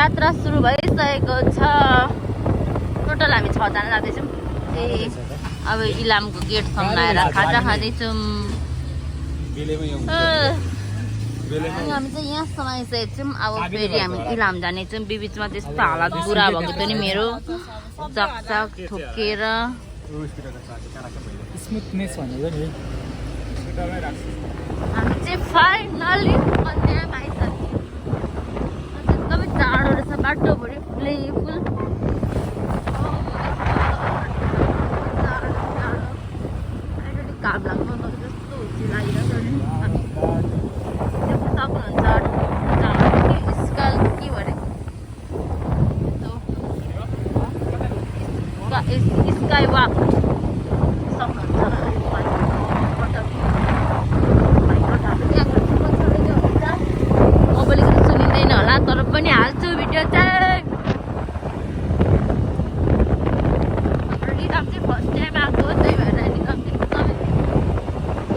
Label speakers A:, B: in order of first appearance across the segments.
A: यात्रा सुरु भइसकेको छ। टोटल हामी 6 जना जाँदैछौँ। अब इलामको गेटसम्म आएर खाजा खाँदैछौँ। हामी चाहिँ यहाँसम्म आइसकेको छौँ। अब फेरि हामी इलाम जानेछौँ। बिचमा त्यस्तो हालत बुरा भएको थियो नि मेरो, चकचक ठोकेर। हामी चाहिँ फाइनली कन्याम आइसक्यौँ। एकदमै टाढो रहेछ, बाटोभरि फुलै फुल। घाम लाग्नु जस्तो हुँची लागिरहेको नि। देख्न सक्नुहुन्छ स्काल के भने स्काई वाक सक्नुहुन्छ। मोबाइलको सुनिँदैन होला तर पनि हाल्छु भिडियो चाहिँ। रिदम चाहिँ फर्स्ट टाइम आएको, त्यही भएर रिदम चाहिँ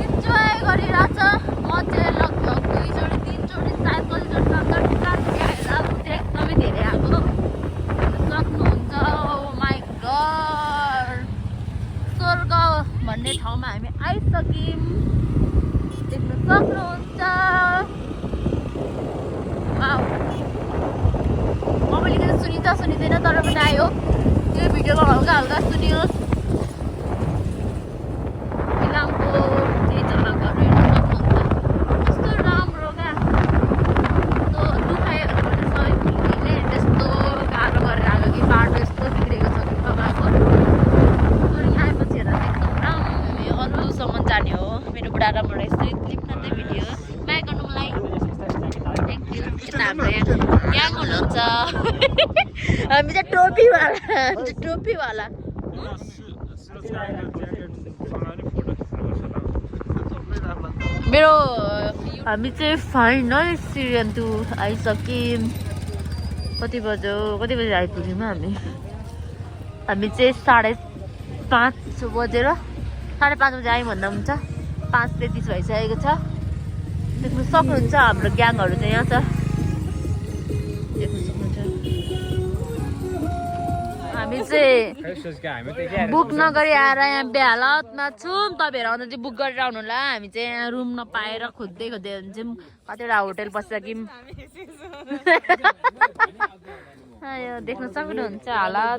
A: इन्जोय गरिरहेछ। म चाहिँ लगभग 2 चोटि 3 चोटि सायद कतिचोटि एकदमै धेरै आएको सक्नुहुन्छ। माई गड, स्वर्ग भन्ने ठाउँमा हामी आइसक्यौँ, देख्न सक्नुहुन्छ। मोबाइलको सुनिन्छ सुनिँदैन तर पनि आयो। त्यो भिडियोमा हल्का हल्का सुनियोस्। इलामको चाहिँ जग्गाहरू हेर्न सक्नुहुन्छ। कस्तो राम्रो क्या, कस्तो दुखाइहरू पनि सबै फुल्ने त्यस्तो गाह्रो गरेर आएको कि बाटो यस्तो बिग्रेको छ कि बाबाको। तर आएपछि हेर्दा एकदम राम्रो अरूसम्म जाने हो। मेरो बुढा र मलाई यसरी क्लिप खाँदै भिडियो माया गर्नु मलाई थ्याङ्क यू। यता हाम्रो ग्याङ हुनुहुन्छ। हामी चाहिँ टोपीवाला मेरो। हामी चाहिँ फाइनल सिरियन्तु आइसक्यौँ। कति बजे आइपुग्यौँ हामी चाहिँ 5:30 बजेर 5:30 बजे आयौँ भन्दा हुन्छ। 5:33 भइसकेको छ। देख्नु सक्नुहुन्छ हाम्रो ग्याङहरू चाहिँ यहाँ छ, देख्नु सक्नुहुन्छ। हामी चाहिँ बुक नगरी आएर यहाँ बेहालतमा छौँ। तपाईँहरू आउँदा चाहिँ बुक गरेर आउनु होला। हामी चाहिँ यहाँ रुम नपाएर खोज्दै हुन्छौँ। कतिवटा होटेल बसिसक्यौँ। देख्न सक्नुहुन्छ हालत।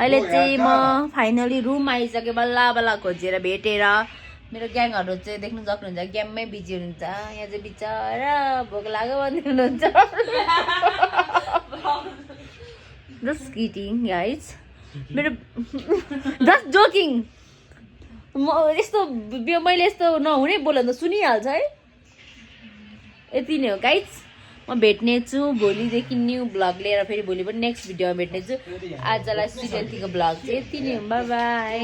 A: अहिले चाहिँ म फाइनली रुम आइसकेँ बल्ल बल्ल खोजेर भेटेर। मेरो ग्याङहरू चाहिँ देख्नु सक्नुहुन्छ गेममै बिजी हुनुहुन्छ। यहाँ चाहिँ बिचरा भोक लाग्यो भन्दै हुनुहुन्छ। जस्ट किडिङ गाइज, मेरो जस्ट जोकिङ। मैले यस्तो नहुने बोल्दा त सुनिहाल्छ है। यति नै हो गाइज। म भेट्ने छु भोलिदेखि न्यू ब्लग लिएर। फेरि भोलि पनि नेक्स्ट भिडियोमा भेट्ने छु। आजलाई सिरियन्तीको ब्लग चाहिँ यति नै हो। By by.